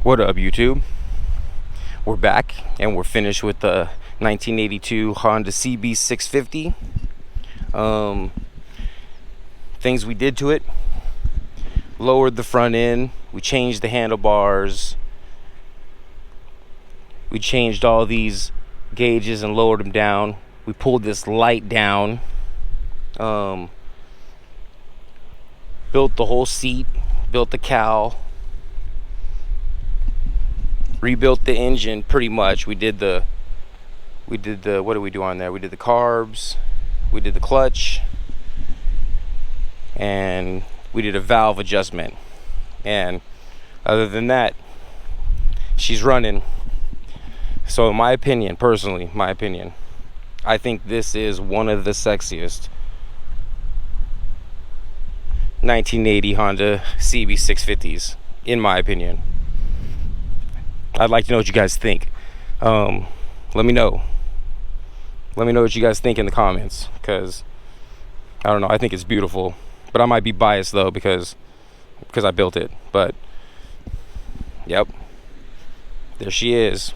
What up, YouTube? We're back and we're finished with the 1982 Honda CB650. Things we did to it: lowered the front end, we changed the handlebars, we changed all these gauges and lowered them down. We pulled this light down, built the whole seat, built the cowl, rebuilt the engine pretty much. We did the what did we do on there? We did the carbs, we did the clutch, and we did a valve adjustment. And other than that, she's running. So in my opinion, personally, I think this is one of the sexiest 1980 Honda CB650s, in my opinion. I'd like to know what you guys think. Let me know what you guys think in the comments, because I don't know, I think it's beautiful, but I might be biased though because I built it. But yep, there she is.